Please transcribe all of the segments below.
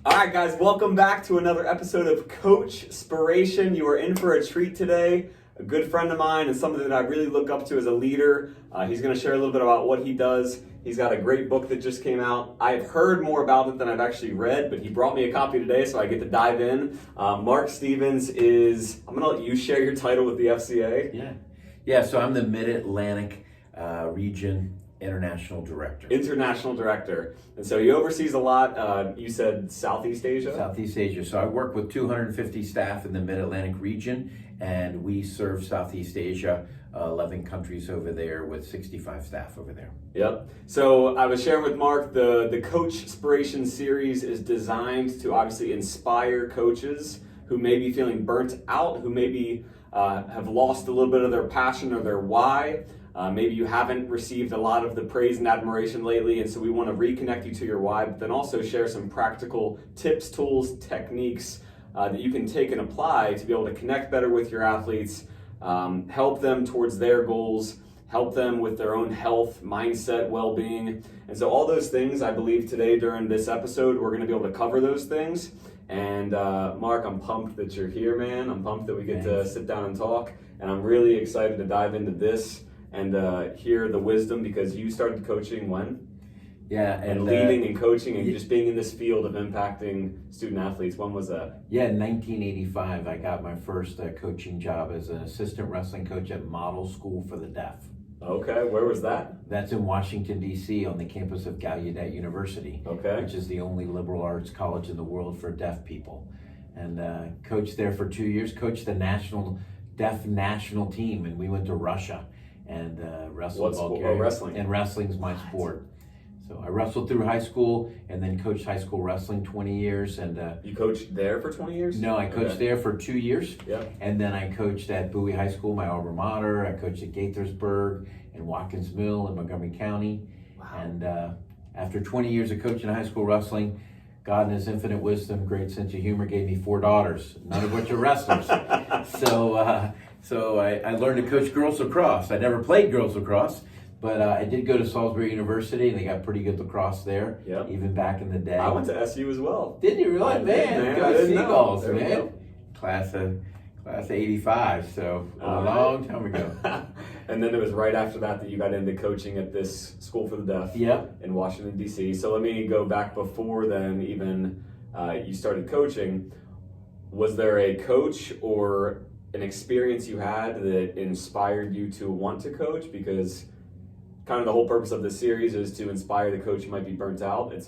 All right, guys, welcome back to another episode of CoachSpiration. You are in for a treat today. A good friend of mine and something that I really look up to as a leader. He's going to share a little bit about what he does. He's got a great book that just came out. I've heard more about it than I've actually read, but he brought me a copy today, so I get to dive in. Mark Stevens is, I'm going to let you share your title with the FCA. Yeah. So I'm the Mid-Atlantic Region International Director. International Director. And so he oversees a lot. You said Southeast Asia? Southeast Asia. So I work with 250 staff in the Mid-Atlantic region, and we serve Southeast Asia, 11 countries over there with 65 staff over there. Yep. So I was sharing with Mark, the CoachSpiration series is designed to obviously inspire coaches who may be feeling burnt out, who maybe have lost a little bit of their passion or their why. Maybe you haven't received a lot of the praise and admiration lately, and so we want to reconnect you to your why, but then also share some practical tips, tools, techniques that you can take and apply to be able to connect better with your athletes, help them towards their goals, help them with their own health, mindset, well-being. And so all those things, I believe today during this episode, we're going to be able to cover those things. And Mark, I'm pumped that you're here, man. I'm pumped that we get to sit down and talk, and I'm really excited to dive into this and hear the wisdom, because you started coaching when? Yeah, and leading and coaching and just being in this field of impacting student athletes. When was that? Yeah, in 1985, I got my first coaching job as an assistant wrestling coach at Model School for the Deaf. Okay, where was that? That's in Washington, D.C. on the campus of Gallaudet University, which is the only liberal arts college in the world for deaf people. And coached there for 2 years, coached the deaf national team, and we went to Russia and wrestled Bulgaria. Wrestling? And wrestling's my sport. So I wrestled through high school and then coached high school wrestling 20 years. And you coached there for 20 years? No, I coached there for 2 years. Yeah. And then I coached at Bowie High School, my alma mater. I coached at Gaithersburg and Watkins Mill in Montgomery County. Wow. And after 20 years of coaching high school wrestling, God in His infinite wisdom, great sense of humor, gave me 4 daughters, none of which are wrestlers. So I learned to coach girls lacrosse. I never played girls lacrosse, but I did go to Salisbury University, and they got pretty good lacrosse there, even back in the day. I went to SU as well. Did you really? Man, go Seagulls, man. Class of 85, so a long time ago. And then it was right after that you got into coaching at this School for the Deaf in Washington, D.C. So let me go back before then, even you started coaching. Was there a coach or an experience you had that inspired you to want to coach? Because kind of the whole purpose of this series is to inspire the coach who might be burnt out. It's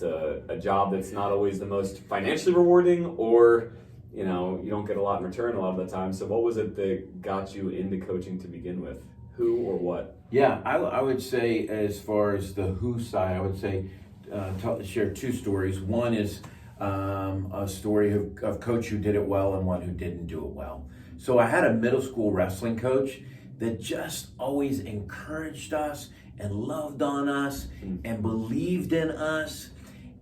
a job that's not always the most financially rewarding, or you don't get a lot in return a lot of the time. So what was it that got you into coaching to begin with? Who or what? Yeah, I would say, as far as the who side, I would say share 2 stories. One is a story of a coach who did it well and one who didn't do it well. So I had a middle school wrestling coach that just always encouraged us and loved on us and believed in us.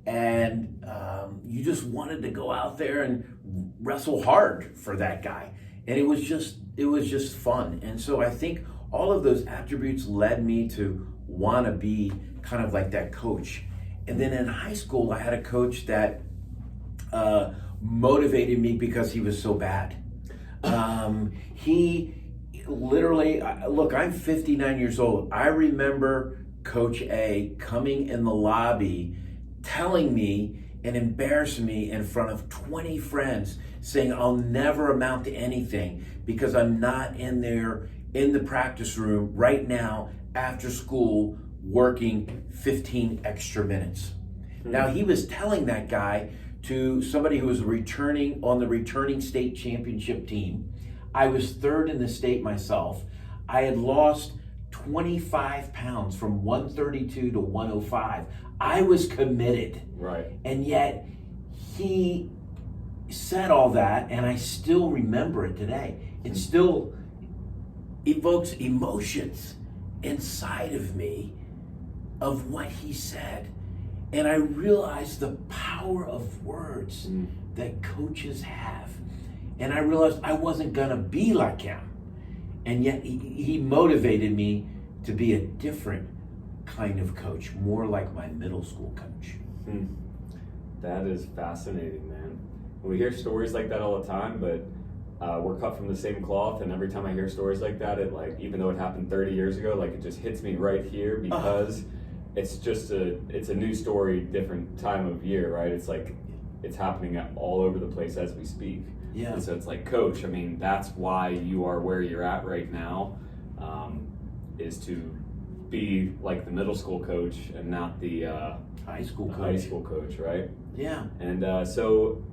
And you just wanted to go out there and wrestle hard for that guy. And it was just fun. And so I think all of those attributes led me to want to be kind of like that coach. And then in high school, I had a coach that motivated me because he was so bad. He literally, look, I'm 59 years old. I remember Coach A coming in the lobby, telling me and embarrassing me in front of 20 friends, saying I'll never amount to anything because I'm not in there in the practice room right now after school working 15 extra minutes. Now, he was telling that guy to somebody who was on the returning state championship team. I was 3rd in the state myself. I had lost 25 pounds from 132 to 105. I was committed. Right. And yet he said all that, and I still remember it today. It still evokes emotions inside of me of what he said. And I realized the power of words that coaches have. And I realized I wasn't gonna be like him. And yet he motivated me to be a different kind of coach, more like my middle school coach. That is fascinating, man. We hear stories like that all the time, but we're cut from the same cloth, and every time I hear stories like that, it like, even though it happened 30 years ago, like it just hits me right here because it's a new story, different time of year, right? It's like it's happening all over the place as we speak. Yeah. And so it's like, Coach, I mean, that's why you are where you're at right now, is to be like the middle school coach and not the high school coach, right? Yeah. And so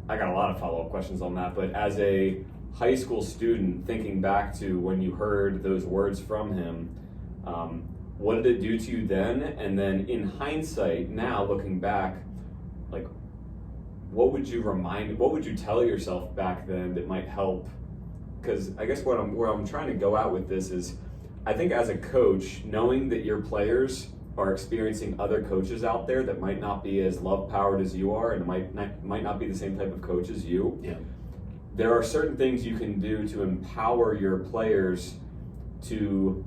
I got a lot of follow-up questions on that, but as a high school student, thinking back to when you heard those words from him, what did it do to you then? And then in hindsight, now looking back, like, what would you tell yourself back then that might help? Because I guess where I'm trying to go out with this is, I think as a coach, knowing that your players are experiencing other coaches out there that might not be as love-powered as you are and might not be the same type of coach as you. Yeah. There are certain things you can do to empower your players to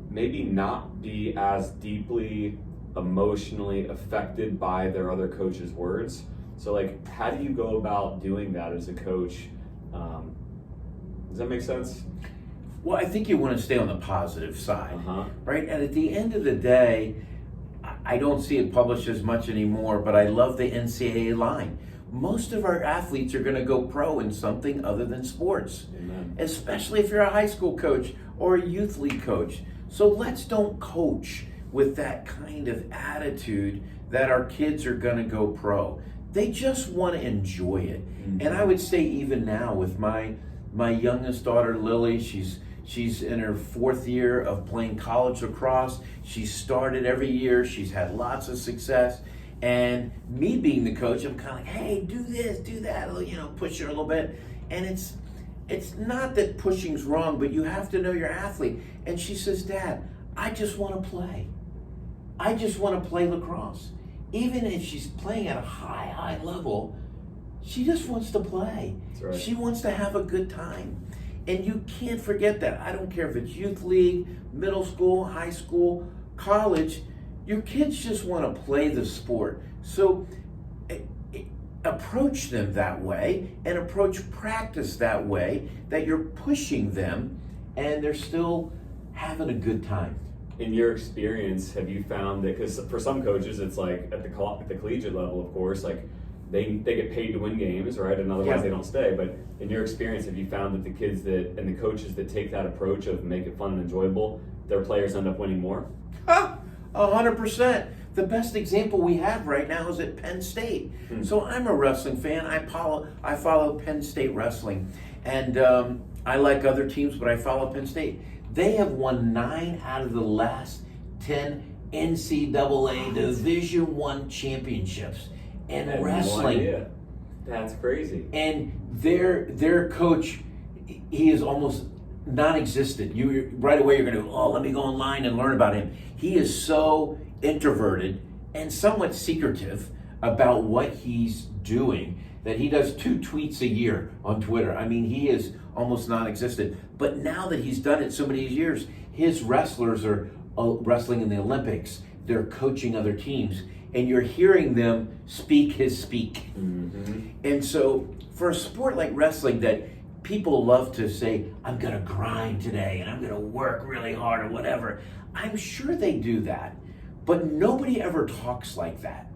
maybe not be as deeply emotionally affected by their other coach's words. So like, how do you go about doing that as a coach? Does that make sense? Well, I think you want to stay on the positive side, right? And at the end of the day, I don't see it published as much anymore, but I love the NCAA line. Most of our athletes are going to go pro in something other than sports. Amen. Especially if you're a high school coach or a youth league coach. So let's don't coach with that kind of attitude that our kids are going to go pro. They just want to enjoy it. Mm-hmm. And I would say even now with my youngest daughter, Lily, she's in her 4th year of playing college lacrosse. She's started every year. She's had lots of success. And me being the coach, I'm kind of like, hey, do this, do that, push her a little bit. And it's not that pushing's wrong, but you have to know your athlete. And she says, Dad, I just want to play. I just want to play lacrosse. Even if she's playing at a high level, she just wants to play. That's right. She wants to have a good time. And you can't forget that. I don't care if it's youth league, middle school, high school, college. Your kids just want to play the sport. So approach them that way and approach practice that way, that you're pushing them and they're still having a good time. In your experience, have you found that, because for some coaches it's like at the collegiate level, of course, like they get paid to win games, right? And otherwise they don't stay. But in your experience, have you found that the kids and the coaches that take that approach of make it fun and enjoyable, their players end up winning more? 100%. The best example we have right now is at Penn State. So I'm a wrestling fan. I follow Penn State wrestling. And I like other teams, but I follow Penn State. They have won 9 out of the last 10 NCAA Division I championships in wrestling. No idea. That's crazy. And their coach, he is almost non-existent. Right away you're going to, let me go online and learn about him. He is so introverted and somewhat secretive about what he's doing that he does 2 tweets a year on Twitter. I mean, he is almost non-existent. But now that he's done it so many years, his wrestlers are wrestling in the Olympics. They're coaching other teams. And you're hearing them speak his speak. Mm-hmm. And so for a sport like wrestling that people love to say, I'm going to grind today and I'm going to work really hard or whatever, I'm sure they do that. But nobody ever talks like that.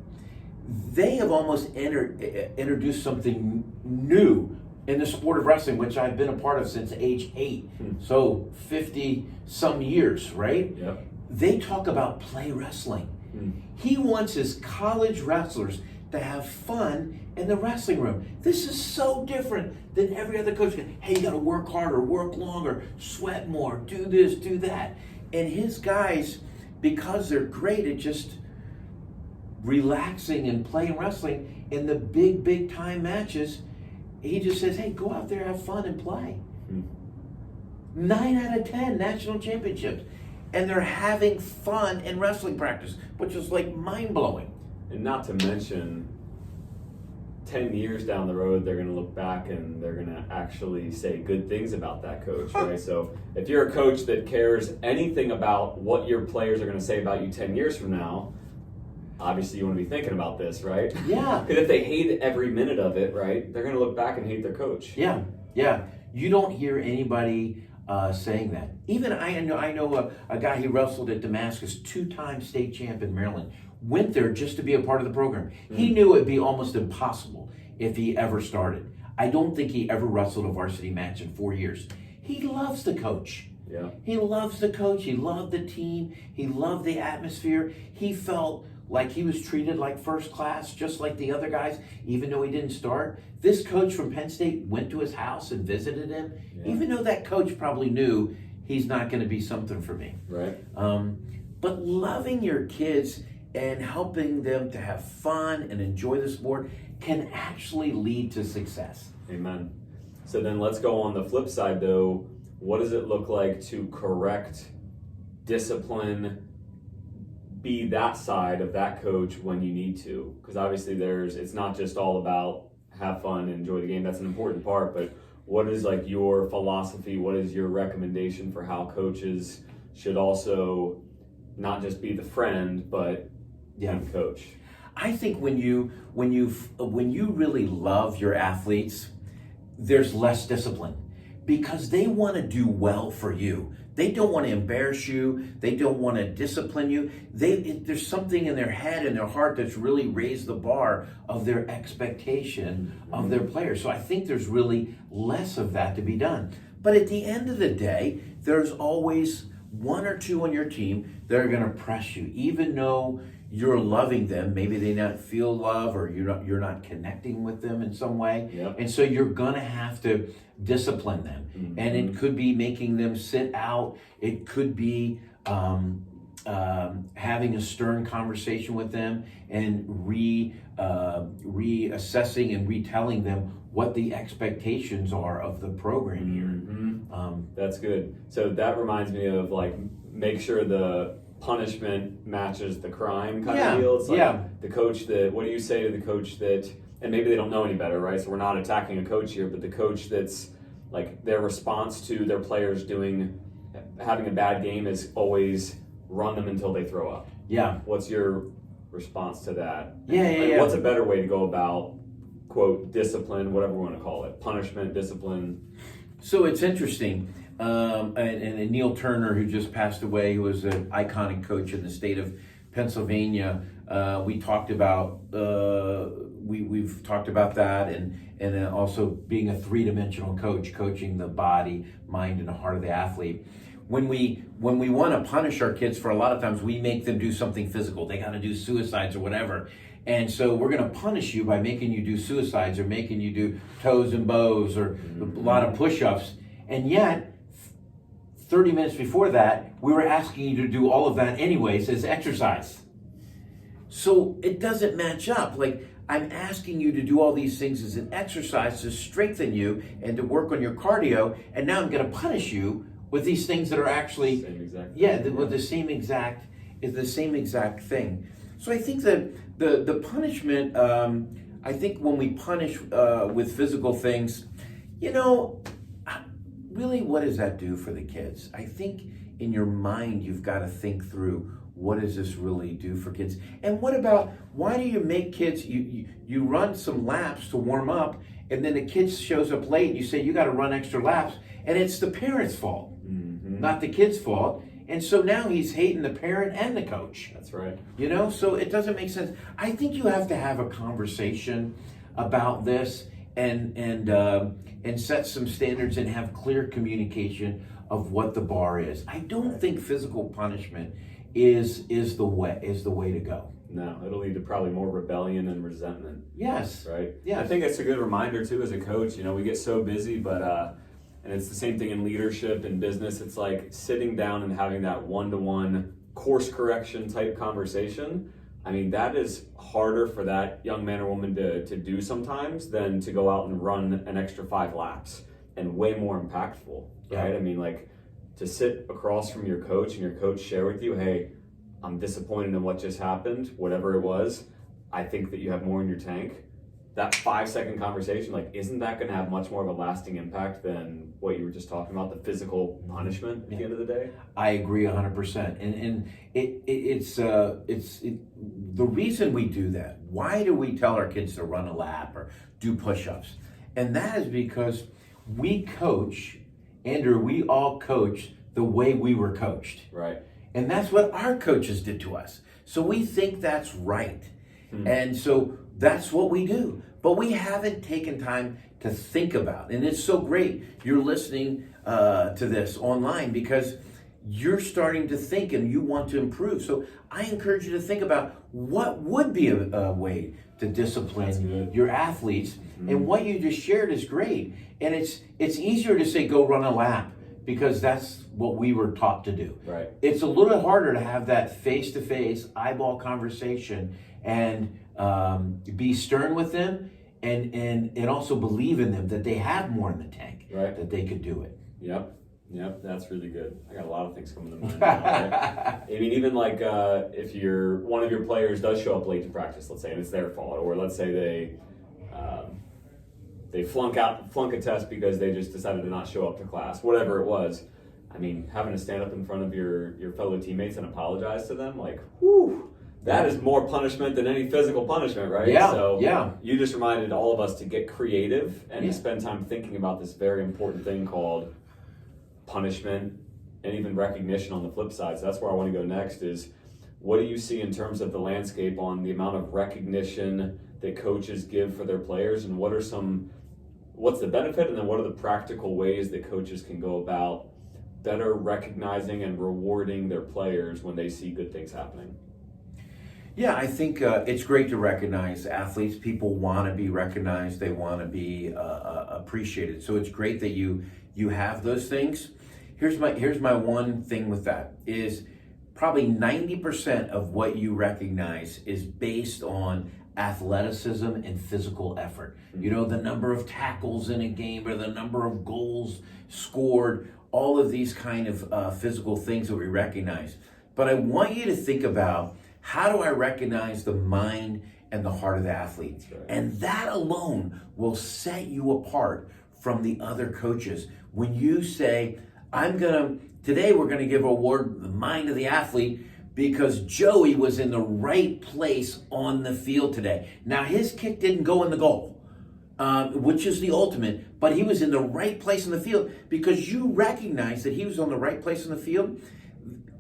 They have almost introduced something new in the sport of wrestling, which I've been a part of since age 8. So 50 some years, right? Yep. They talk about play wrestling. He wants his college wrestlers to have fun in the wrestling room. This is so different than every other coach. Hey, you got to work harder, work longer, sweat more, do this, do that. And his guys, because they're great at just relaxing and playing wrestling in the big time matches, he just says, hey, go out there, have fun and play. 9 out of 10 national championships. And they're having fun in wrestling practice, which is like mind-blowing. And not to mention, 10 years down the road, they're going to look back and they're going to actually say good things about that coach, right? So if you're a coach that cares anything about what your players are going to say about you 10 years from now, obviously you want to be thinking about this, right? Yeah. Because if they hate every minute of it, right, they're going to look back and hate their coach. Yeah, yeah. You don't hear anybody saying that. Even I know a guy, he wrestled at Damascus, 2-time state champ in Maryland, went there just to be a part of the program. He knew it'd be almost impossible if he ever started. I don't think he ever wrestled a varsity match in 4 years. He loves the coach. Yeah. He loves the coach. He loved the team. He loved the atmosphere. He felt like he was treated like first class, just like the other guys, even though he didn't start. This coach from Penn State went to his house and visited him, even though that coach probably knew he's not going to be something for me. Right. But loving your kids and helping them to have fun and enjoy the sport can actually lead to success. Amen. So then let's go on the flip side, though. What does it look like to correct, discipline, be that side of that coach when you need to? Because obviously it's not just all about have fun and enjoy the game. That's an important part, but what is like your philosophy? What is your recommendation for how coaches should also not just be the friend, but be the coach? I think when you really love your athletes, there's less discipline because they want to do well for you. They don't want to embarrass you. They don't want to discipline you. There's something in their head and their heart that's really raised the bar of their expectation of their players. So I think there's really less of that to be done. But at the end of the day, there's always one or two on your team that are going to press you, even though you're loving them. Maybe they not feel love, or you're not connecting with them in some way. Yep. And so you're gonna have to discipline them. And it could be making them sit out. It could be having a stern conversation with them and reassessing and retelling them what the expectations are of the program here. That's good. So that reminds me of like, make sure the punishment matches the crime kind of deal. It's like the coach that, what do you say to the coach that, and maybe they don't know any better, right? So we're not attacking a coach here, but the coach that's like their response to their players having a bad game is always run them until they throw up. Yeah. What's your response to that? What's a better way to go about, quote, discipline, whatever we want to call it, punishment, discipline? So it's interesting. And Neil Turner, who just passed away, who was an iconic coach in the state of Pennsylvania, we talked about we've talked about that, and also being a three-dimensional coach, coaching the body, mind, and the heart of the athlete. When we want to punish our kids, for a lot of times we make them do something physical. They got to do suicides or whatever. And so we're going to punish you by making you do suicides or making you do toes and bows or a lot of push-ups. And yet, 30 minutes before that, we were asking you to do all of that anyways as exercise. So it doesn't match up. Like, I'm asking you to do all these things as an exercise to strengthen you and to work on your cardio, and now I'm going to punish you with these things that are actually with the same exact thing. So I think that the punishment, I think when we punish with physical things, really, what does that do for the kids? I think in your mind, you've got to think through, what does this really do for kids? And what about, why do you make kids, you run some laps to warm up, and then the kid shows up late, and you say, you got to run extra laps, and it's the parent's fault, not the kid's fault. And so now he's hating the parent and the coach. That's right. So it doesn't make sense. I think you have to have a conversation about this and set some standards and have clear communication of what the bar is. I don't think physical punishment is the way to go. No, it'll lead to probably more rebellion and resentment. Yes. Right? Yes. I think it's a good reminder too as a coach. We get so busy, but and it's the same thing in leadership and business. It's like sitting down and having that one-to-one course correction type conversation. I mean, that is harder for that young man or woman to do sometimes than to go out and run an extra 5 laps, and way more impactful, right? I mean, like, to sit across from your coach and your coach share with you, hey, I'm disappointed in what just happened, whatever it was. I think that you have more in your tank. that 5-second conversation, like, isn't that going to have much more of a lasting impact than what you were just talking about, the physical punishment at the end of the day? I agree 100%. And it's the reason we do that. Why do we tell our kids to run a lap or do push-ups? And that is because we coach, Andrew, we all coach the way we were coached. Right. And that's what our coaches did to us. So we think that's right. And so that's what we do. But we haven't taken time to think about. And it's so great you're listening to this online, because you're starting to think and you want to improve. So I encourage you to think about what would be a way to discipline your athletes. And what you just shared is great. And it's easier to say, go run a lap, because that's what we were taught to do. Right. It's a little harder to have that face-to-face, eyeball conversation and be stern with them and also believe in them that they have more in the tank, right, that they could do it. Yep, that's really good. I got a lot of things coming to mind now, right? I mean, even like if one of your players does show up late to practice, let's say, and it's their fault, or let's say they flunk a test because they just decided to not show up to class, whatever it was. I mean, having to stand up in front of your fellow teammates and apologize to them, like, whew, that is more punishment than any physical punishment, right? Yeah, so yeah. You just reminded all of us to get creative and to spend time thinking about this very important thing called punishment and even recognition on the flip side. So that's where I want to go next is, what do you see in terms of the landscape on the amount of recognition that coaches give for their players, and what's the benefit, and then what are the practical ways that coaches can go about better recognizing and rewarding their players when they see good things happening? Yeah, I think it's great to recognize athletes. People want to be recognized. They want to be appreciated. So it's great that you have those things. Here's my one thing with that is probably 90% of what you recognize is based on athleticism and physical effort. You know, the number of tackles in a game or the number of goals scored, all of these kind of physical things that we recognize. But I want you to think about, how do I recognize the mind and the heart of the athlete? Right. And that alone will set you apart from the other coaches. When you say, today we're going to give award the mind of the athlete because Joey was in the right place on the field today. Now his kick didn't go in the goal, which is the ultimate, but he was in the right place in the field because you recognize that he was on the right place in the field,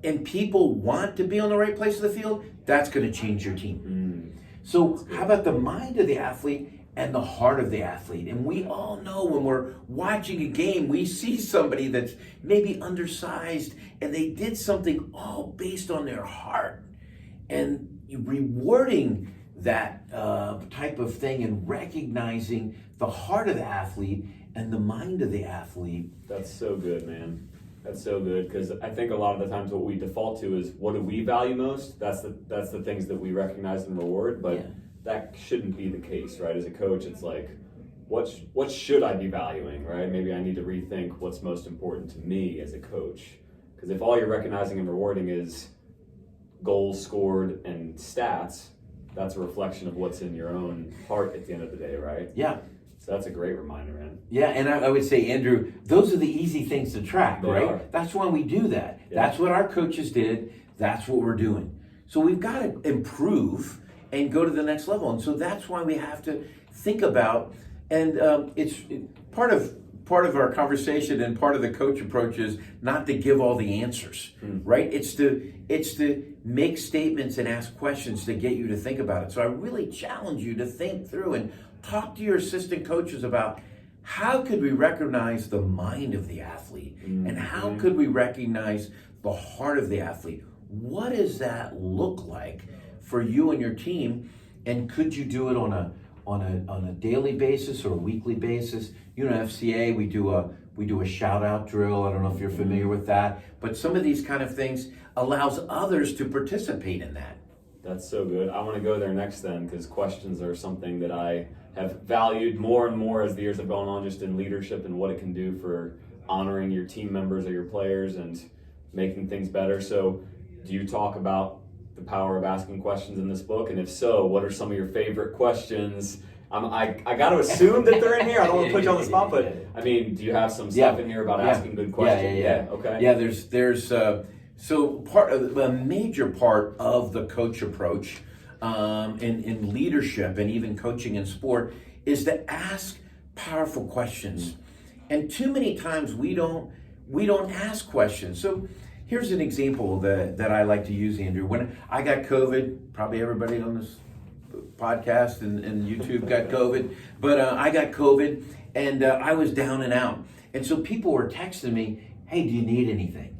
and people want to be on the right place in the field. That's going to change your team. So how about the mind of the athlete and the heart of the athlete? And we all know when we're watching a game, we see somebody that's maybe undersized and they did something all based on their heart. And rewarding that type of thing and recognizing the heart of the athlete and the mind of the athlete. That's so good, man. That's so good, because I think a lot of the times what we default to is, what do we value most? That's the things that we recognize and reward, but that shouldn't be the case, right? As a coach, it's like, what should I be valuing, right? Maybe I need to rethink what's most important to me as a coach. Because if all you're recognizing and rewarding is goals scored and stats, that's a reflection of what's in your own heart at the end of the day, right? Yeah. So that's a great reminder, man. Yeah, and I would say, Andrew, those are the easy things to track, They right? are. That's why we do that. Yeah. That's what our coaches did. That's what we're doing. So we've got to improve and go to the next level. And so that's why we have to think about, and it's part of our conversation and part of the coach approach is not to give all the answers, right? It's to make statements and ask questions to get you to think about it. So I really challenge you to think through and talk to your assistant coaches about, how could we recognize the mind of the athlete? And how could we recognize the heart of the athlete? What does that look like for you and your team? And could you do it on a daily basis or a weekly basis? You know, FCA, we do a shout out drill. I don't know if you're familiar with that, but some of these kind of things allows others to participate in that. That's so good. I want to go there next then, because questions are something that I have valued more and more as the years have gone on, just in leadership and what it can do for honoring your team members or your players and making things better. So do you talk about the power of asking questions in this book? And if so, what are some of your favorite questions I got to assume that they're in here. I don't want to put you on the spot, but I mean, do you have some stuff in here about asking good questions? Okay. Yeah, there's so part of a major part of the coach approach in leadership and even coaching in sport is to ask powerful questions. And too many times we don't ask questions. So here's an example that I like to use, Andrew. When I got COVID, probably everybody on this podcast and YouTube got COVID, but I got COVID and I was down and out. And so people were texting me, hey, do you need anything?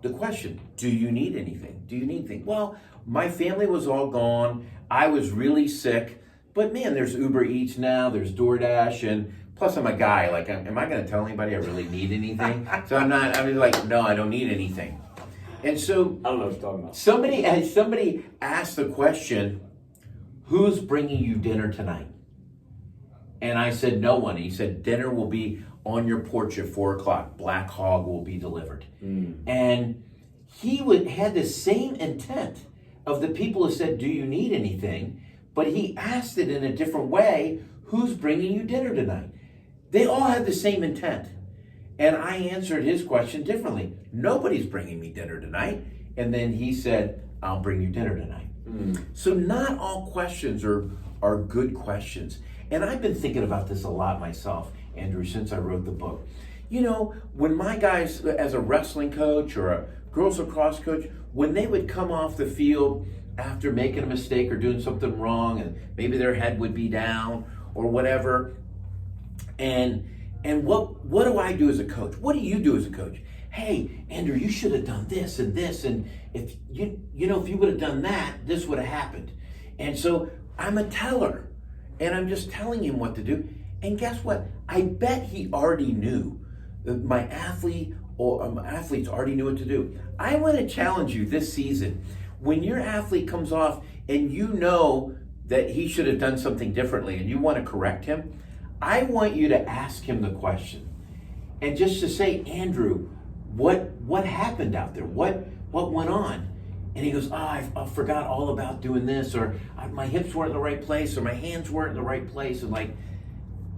The question, do you need anything? Do you need anything? Well, my family was all gone. I was really sick, but man, there's Uber Eats now, there's DoorDash, and plus I'm a guy, like, am I going to tell anybody I really need anything? So I'm like, no, I don't need anything. And so I don't know what you're talking about. Somebody asked the question, who's bringing you dinner tonight? And I said, no one. He said, dinner will be on your porch at 4:00. Black Hog will be delivered. And he had the same intent of the people who said, do you need anything? But he asked it in a different way, who's bringing you dinner tonight? They all had the same intent. And I answered his question differently. Nobody's bringing me dinner tonight. And then he said, I'll bring you dinner tonight. So not all questions are good questions. And I've been thinking about this a lot myself, Andrew, since I wrote the book. You know, when my guys, as a wrestling coach or a girls lacrosse coach, when they would come off the field after making a mistake or doing something wrong, and maybe their head would be down or whatever, and what do I do as a coach? What do you do as a coach? Hey, Andrew, you should have done this, and if you would have done that, this would have happened. And so I'm a teller, and I'm just telling him what to do. And guess what? I bet he already knew. My athletes already knew what to do. I want to challenge you this season. When your athlete comes off and you know that he should have done something differently and you want to correct him, I want you to ask him the question. And just to say, Andrew, what happened out there? What went on? And he goes, I forgot all about doing this, or my hips weren't in the right place, or my hands weren't in the right place. And like,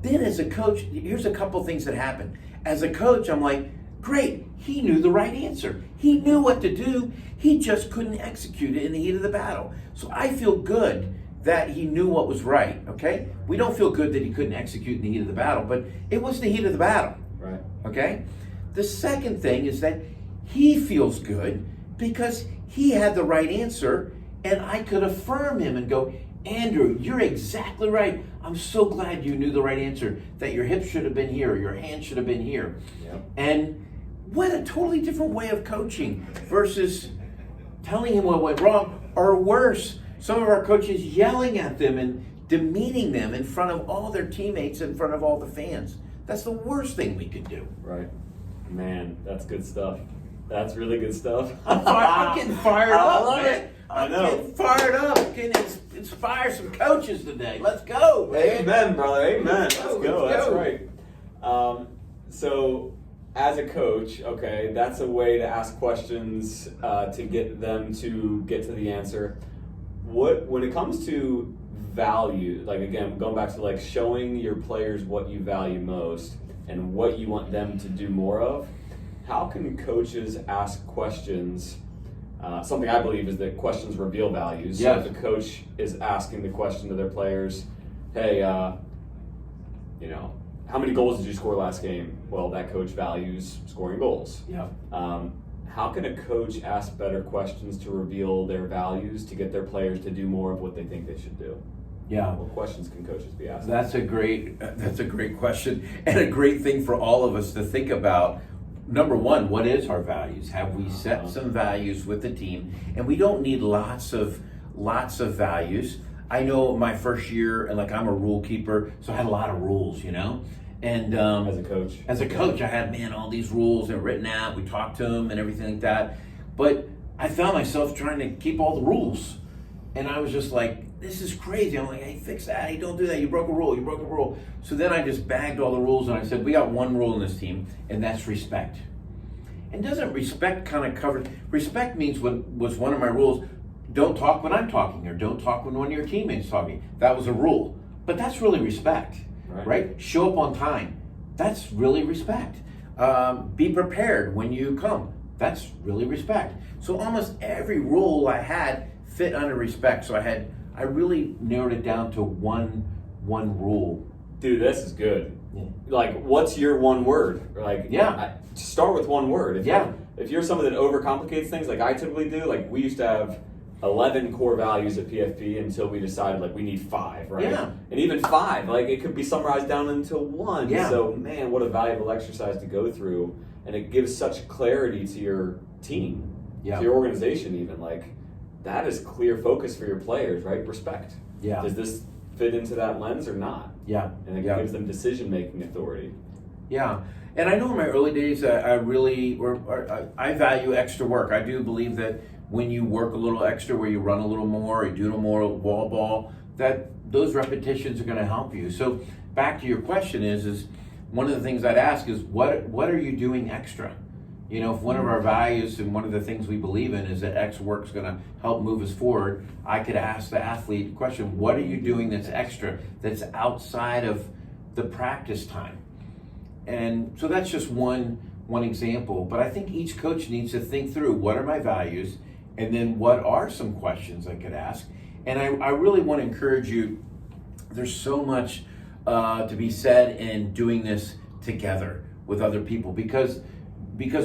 then as a coach, here's a couple things that happened. As a coach, I'm like, great, he knew the right answer. He knew what to do. He just couldn't execute it in the heat of the battle. So I feel good that he knew what was right, okay? We don't feel good that he couldn't execute in the heat of the battle, but it was the heat of the battle, right? Okay? The second thing is that he feels good because he had the right answer, and I could affirm him and go, Andrew, you're exactly right. I'm so glad you knew the right answer, that your hips should have been here, or your hands should have been here. Yep. And what a totally different way of coaching versus telling him what went wrong, or worse, some of our coaches yelling at them and demeaning them in front of all their teammates, in front of all the fans. That's the worst thing we could do. Right. Man, that's good stuff. That's really good stuff. I'm getting fired up. I love man. it. I'm getting fired up. I'm getting inspire some coaches today. Let's go, man. Amen, brother. Amen. Let's go. Let's That's go. right. So, as a coach, okay, that's a way to ask questions to get them to get to the answer. When it comes to value, like again, going back to like showing your players what you value most and what you want them to do more of, how can coaches ask questions? Something I believe is that questions reveal values. Yes. So if a coach is asking the question to their players, hey, how many goals did you score last game? Well, that coach values scoring goals. Yeah. How can a coach ask better questions to reveal their values to get their players to do more of what they think they should do? Yeah. What questions can coaches be asking? That's a great question, and a great thing for all of us to think about. Number one, what is our values? Have we set some values with the team? And we don't need lots of values. I know my first year, and like I'm a rule keeper, so I had a lot of rules, And as a coach, I had all these rules and written out. We talked to them and everything like that. But I found myself trying to keep all the rules, and I was just like, this is crazy. I'm like, hey, fix that. Hey, don't do that. You broke a rule. You broke a rule. So then I just bagged all the rules, and I said, we got one rule in this team, and that's respect. And doesn't respect kind of cover? Respect means what was one of my rules. Don't talk when I'm talking, or don't talk when one of your teammates is talking. That was a rule. But that's really respect, right? Show up on time. That's really respect. Be prepared when you come. That's really respect. So almost every rule I had fit under respect. So I really narrowed it down to one rule. Dude, this is good. Yeah. Like, what's your one word? Like, start with one word. If you're someone that overcomplicates things, like I typically do, like we used to have 11 core values at PFP until we decided like we need 5, right? Yeah. And even 5, like it could be summarized down into 1. Yeah. So man, what a valuable exercise to go through, and it gives such clarity to your team, to your organization even. Like that is clear focus for your players, right? Respect. Yeah. Does this fit into that lens or not? Yeah. And it gives them decision-making authority. Yeah. And I know in my early days, I value extra work. I do believe that when you work a little extra, where you run a little more, or you do a little more wall ball, that those repetitions are going to help you. So back to your question is one of the things I'd ask is what are you doing extra? You know, if one of our values and one of the things we believe in is that X work's going to help move us forward, I could ask the athlete the question, what are you doing that's extra, that's outside of the practice time? And so that's just one example. But I think each coach needs to think through, what are my values? And then what are some questions I could ask? And I really want to encourage you, there's so much to be said in doing this together with other people, because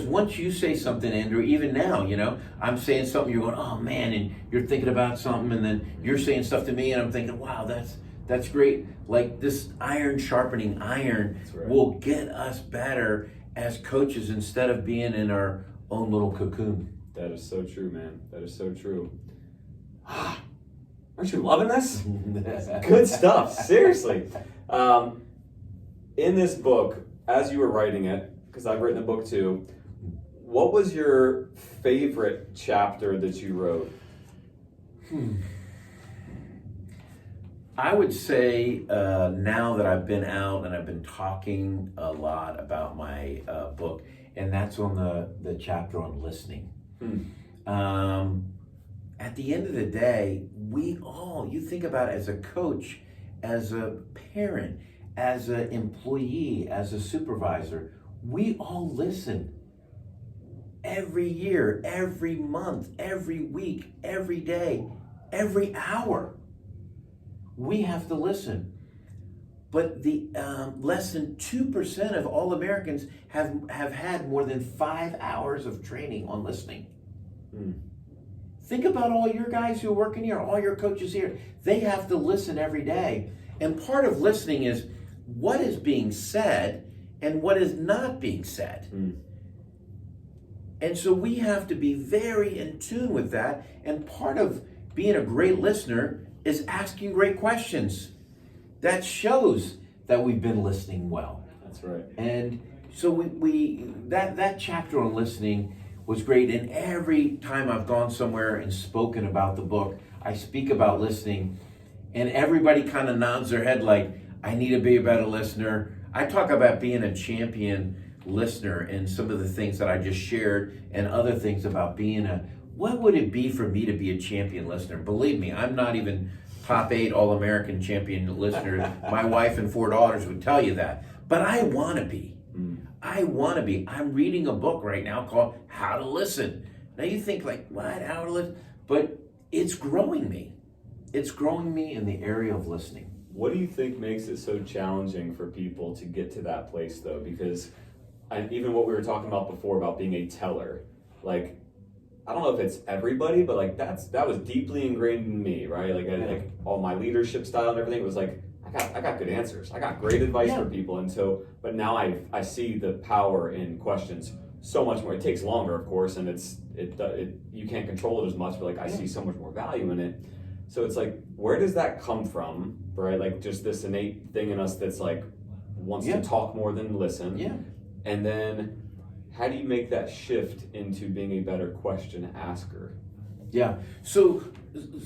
once you say something, Andrew, even now, you know, I'm saying something, you're going, oh man, and you're thinking about something, and then you're saying stuff to me, and I'm thinking, wow, that's great. Like this iron sharpening iron will get us better as coaches instead of being in our own little cocoon. That is so true, man. That is so true. Aren't you loving this? Good stuff. Seriously. In this book, as you were writing it, because I've written a book too, what was your favorite chapter that you wrote? I would say now that I've been out and I've been talking a lot about my book, and that's on the chapter on listening. At the end of the day, you think about it as a coach, as a parent, as an employee, as a supervisor, we all listen every year, every month, every week, every day, every hour. We have to listen. But the less than 2% of all Americans have had more than 5 hours of training on listening. Think about all your guys who are working here, all your coaches here. They have to listen every day. And part of listening is what is being said and what is not being said. And so we have to be very in tune with that. And part of being a great listener is asking great questions. That shows that we've been listening well. That's right. And so that chapter on listening was great. And every time I've gone somewhere and spoken about the book, I speak about listening, and everybody kind of nods their head like, I need to be a better listener. I talk about being a champion listener and some of the things that I just shared, and other things about being what would it be for me to be a champion listener? Believe me, I'm not even top 8 All-American champion listener. My wife and 4 daughters would tell you that. But I want to be. I want to be. I'm reading a book right now called How to Listen. Now you think like, what? How to listen? But it's growing me. It's growing me in the area of listening. What do you think makes it so challenging for people to get to that place, though? Because even what we were talking about before about being a teller, like, I don't know if it's everybody, but like that was deeply ingrained in me, right? Like, like all my leadership style and everything was like, I got good answers. I got great advice for people, and so, but now I see the power in questions so much more. It takes longer, of course, and you can't control it as much, but like I see so much more value in it. So it's like, where does that come from, right? Like just this innate thing in us that's like wants to talk more than listen. Yeah. And then how do you make that shift into being a better question asker? Yeah. So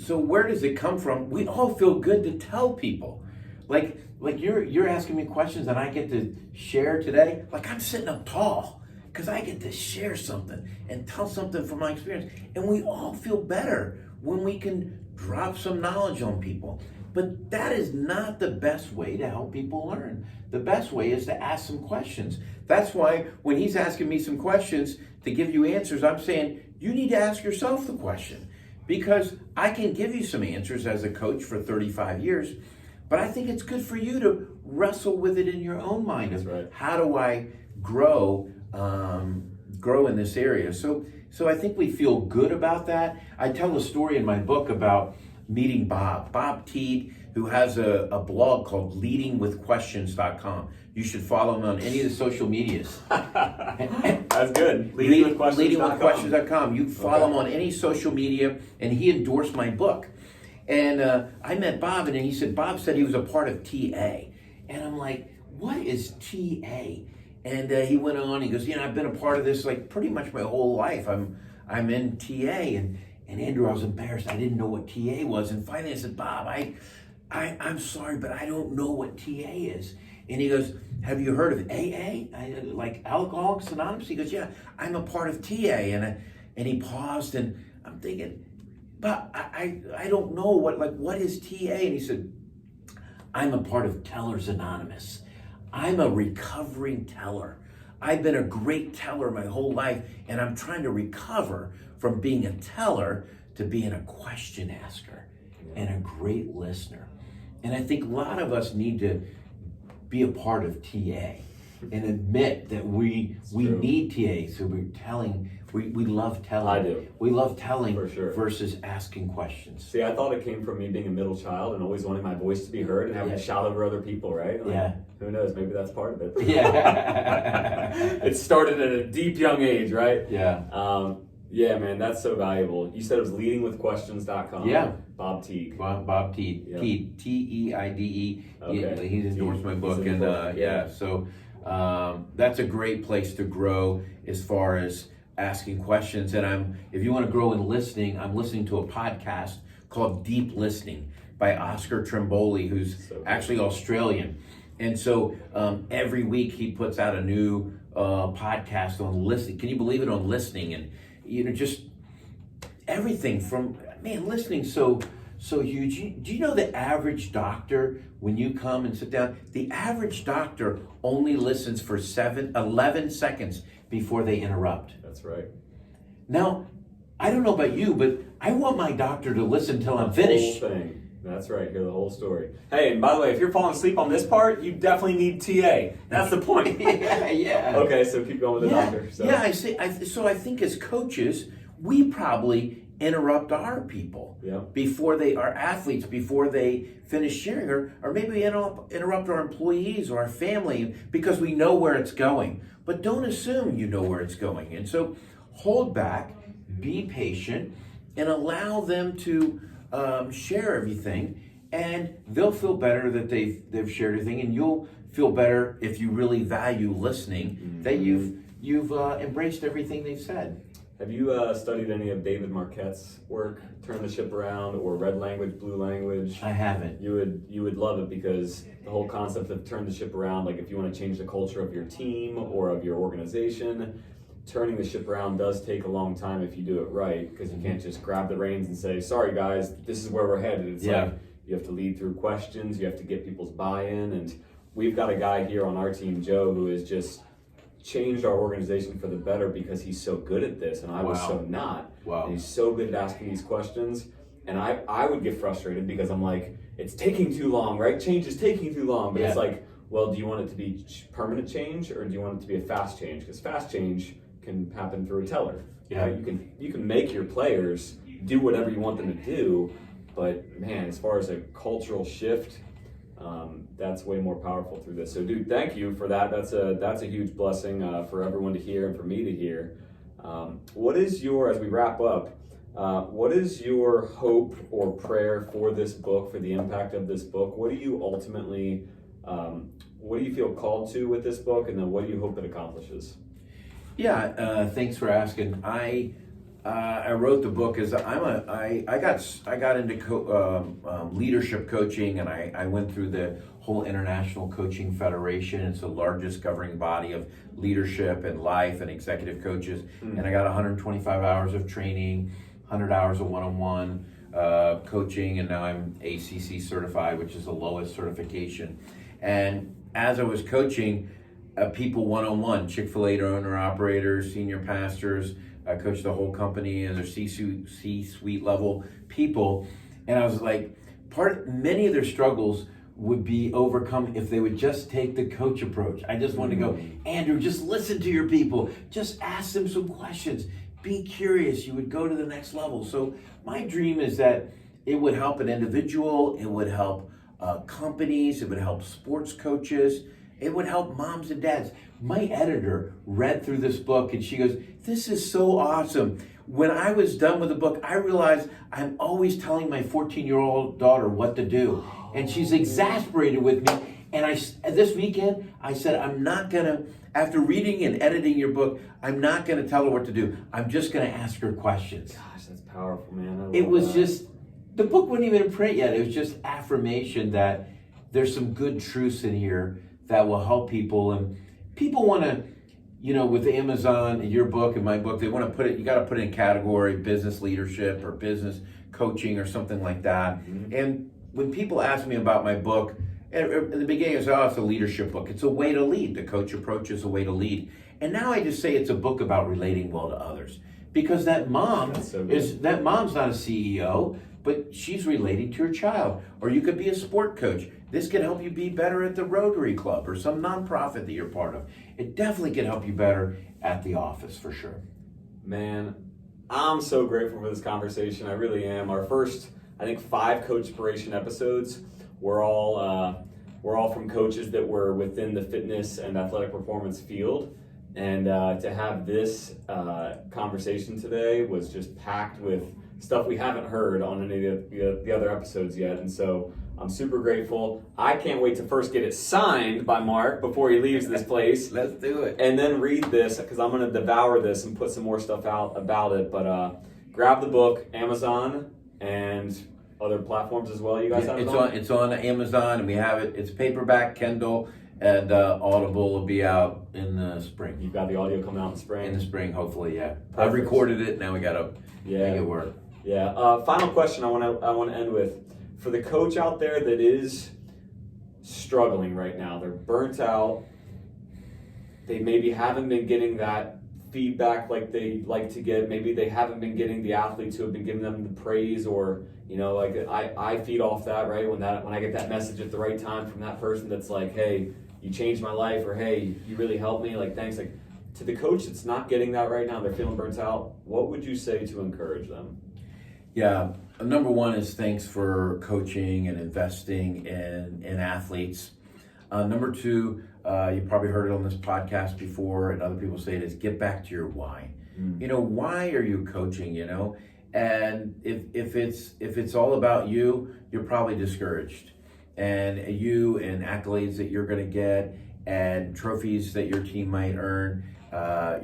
where does it come from? We all feel good to tell people. Like you're asking me questions and I get to share today. Like I'm sitting up tall because I get to share something and tell something from my experience. And we all feel better when we can drop some knowledge on people. But that is not the best way to help people learn. The best way is to ask some questions. That's why when he's asking me some questions to give you answers, I'm saying you need to ask yourself the question. Because I can give you some answers as a coach for 35 years, but I think it's good for you to wrestle with it in your own mind. That's right. How do I grow in this area? So I think we feel good about that. I tell a story in my book about meeting Bob Teed, who has a blog called leadingwithquestions.com. You should follow him on any of the social medias. That's good. Leadingwithquestions.com. You follow him on any social media, and he endorsed my book. And I met Bob, and he said, Bob said he was a part of TA. And I'm like, what is TA? And he went on, he goes, I've been a part of this like pretty much my whole life. I'm in TA. And Andrew, I was embarrassed. I didn't know what TA was. And finally I said, Bob, I'm sorry, but I don't know what TA is. And he goes, have you heard of AA? Like Alcoholics Anonymous? He goes, yeah, I'm a part of TA. And he paused, and I'm thinking, but I don't know what is TA? And he said, I'm a part of Tellers Anonymous. I'm a recovering teller. I've been a great teller my whole life, and I'm trying to recover from being a teller to being a question asker and a great listener. And I think a lot of us need to be a part of TA and admit that we need TA. So we love telling. I do. We love telling for sure. Versus asking questions. See, I thought it came from me being a middle child and always wanting my voice to be heard and having to shout over other people, right? Like, who knows? Maybe that's part of it. Yeah. It started at a deep young age, right? Yeah. Yeah, man, that's so valuable. You said it was leadingwithquestions.com. Yeah. Bob Teague. Bob Teed. Yep. Teed. T-E-I-D-E. Okay. He's endorsed my book. And so that's a great place to grow as far as asking questions. And if you want to grow in listening, I'm listening to a podcast called Deep Listening by Oscar Trimboli, who's actually Australian. And so every week he puts out a new podcast on listening. Can you believe it? On listening, and just everything from listening's so huge. Do you know the average doctor, when you come and sit down, the average doctor only listens for 11 seconds before they interrupt. That's right. Now, I don't know about you, but I want my doctor to listen till I'm finished. Whole thing. That's right. Hear the whole story. Hey, and by the way, if you're falling asleep on this part, you definitely need TA. That's the point. Yeah. Okay, so keep going with the doctor. So. Yeah, I think as coaches, we probably interrupt our people before our athletes, before they finish sharing, or maybe we interrupt our employees or our family because we know where it's going. But don't assume you know where it's going. And so hold back, be patient, and allow them to share everything, and they'll feel better that they've shared everything, and you'll feel better if you really value listening, that you've embraced everything they've said. Have you studied any of David Marquette's work, Turn the Ship Around, or Red Language, Blue Language? I haven't. You would love it, because the whole concept of turn the ship around, like if you want to change the culture of your team or of your organization, turning the ship around does take a long time if you do it right, because you can't just grab the reins and say, sorry guys, this is where we're headed. It's like you have to lead through questions, you have to get people's buy-in, and we've got a guy here on our team, Joe, who has just changed our organization for the better because he's so good at this, and I was so not. Wow. And he's so good at asking these questions, and I would get frustrated because I'm like, it's taking too long, right? Change is taking too long, but it's like, well, do you want it to be permanent change, or do you want it to be a fast change? Because fast change can happen through a teller. Yeah. You can make your players do whatever you want them to do, but man, as far as a cultural shift, that's way more powerful through this. So, dude, thank you for that. That's a huge blessing for everyone to hear and for me to hear. What is your, as we wrap up, what is your hope or prayer for this book, for the impact of this book? What do you ultimately, what do you feel called to with this book, and then what do you hope it accomplishes? Yeah, thanks for asking. I wrote the book as I got into leadership coaching, and I went through the whole International Coaching Federation. It's the largest governing body of leadership and life and executive coaches. And I got 125 hours of training, 100 hours of one-on-one coaching, and now I'm ACC certified, which is the lowest certification. And as I was coaching people one-on-one, Chick-fil-A owner-operators, senior pastors, I coached the whole company and their C-suite level people, and I was like, many of their struggles would be overcome if they would just take the coach approach. I just want to go, Andrew, just listen to your people. Just ask them some questions. Be curious. You would go to the next level. So my dream is that it would help an individual. It would help companies. It would help sports coaches. It would help moms and dads. My editor read through this book and she goes, this is so awesome. When I was done with the book, I realized I'm always telling my 14-year-old daughter what to do. And she's exasperated with me. And this weekend, I said, I'm not going to, after reading and editing your book, I'm not going to tell her what to do. I'm just going to ask her questions. Gosh, that's powerful, man. It was just, the book wasn't even in print yet. It was just affirmation that there's some good truths in here that will help people. And people want to, with Amazon and your book and my book, they want to put it, you got to put it in category, business leadership or business coaching or something like that. Mm-hmm. And when people ask me about my book, at the beginning I said, it's a leadership book. It's a way to lead. The coach approach is a way to lead. And now I just say it's a book about relating well to others. Because that mom's not a CEO, but she's relating to her child. Or you could be a sport coach. This can help you be better at the Rotary Club or some nonprofit that you're part of. It definitely can help you better at the office for sure. Man, I'm so grateful for this conversation. I really am. Our first, I think, 5 CoachSpiration episodes were all from coaches that were within the fitness and athletic performance field. And to have this conversation today was just packed with stuff we haven't heard on any of the other episodes yet. And so I'm super grateful. I can't wait to first get it signed by Mark before he leaves this place. Let's do it. And then read this, because I'm going to devour this and put some more stuff out about it. But grab the book, Amazon, and other platforms as well. You guys have it on? It's on Amazon, and we have it. It's paperback, Kindle, and Audible will be out in the spring. You've got the audio coming out in the spring? In the spring, hopefully, yeah. I've recorded it. Now we got to make it work. Yeah. Final question I want to end with. For the coach out there that is struggling right now, they're burnt out, they maybe haven't been getting that feedback like they like to get, maybe they haven't been getting the athletes who have been giving them the praise, or I feed off that, right? When I get that message at the right time from that person that's like, hey, you changed my life, or hey, you really helped me, like thanks. Like to the coach that's not getting that right now, they're feeling burnt out, what would you say to encourage them? Yeah, number one is thanks for coaching and investing in athletes. Number two, you probably heard it on this podcast before, and other people say it, is get back to your why. Why are you coaching? And if it's all about you, you're probably discouraged, and accolades that you're going to get and trophies that your team might earn,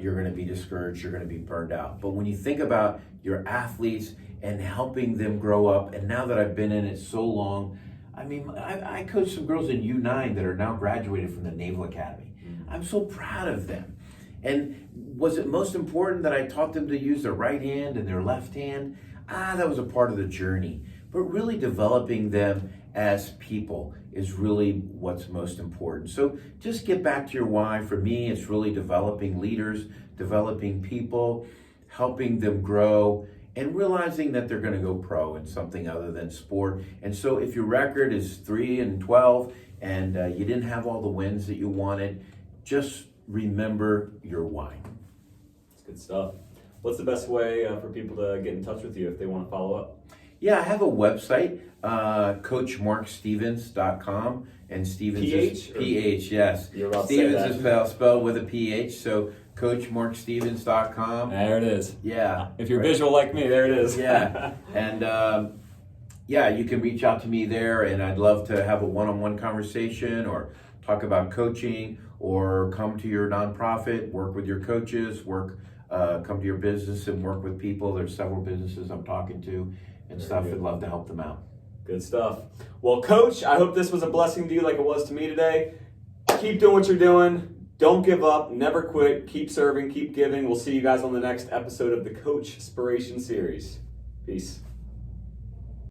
you're going to be discouraged. You're going to be burned out. But when you think about your athletes and helping them grow up, and now that I've been in it so long, I coached some girls in U9 that are now graduated from the Naval Academy. I'm so proud of them. And was it most important that I taught them to use their right hand and their left hand? That was a part of the journey. But really developing them as people is really what's most important. So just get back to your why. For me, it's really developing leaders, developing people, helping them grow, and realizing that they're going to go pro in something other than sport. And so if your record is 3-12 and you didn't have all the wins that you wanted, just remember your why. That's good stuff. What's the best way for people to get in touch with you if they want to follow up? Yeah, I have a website, CoachMarkStevens.com. And Stevens PH? PH, yes. You're about Stevens to say that. is spelled with a PH, so CoachMarkStevens.com. There it is. Yeah. If you're visual like me, there it is. Yeah. And you can reach out to me there, and I'd love to have a one-on-one conversation or talk about coaching, or come to your nonprofit, work with your coaches, come to your business and work with people. There's several businesses I'm talking to and stuff. I'd love to help them out. Good stuff. Well, Coach, I hope this was a blessing to you like it was to me today. Keep doing what you're doing. Don't give up. Never quit. Keep serving. Keep giving. We'll see you guys on the next episode of the CoachSpiration series. Peace.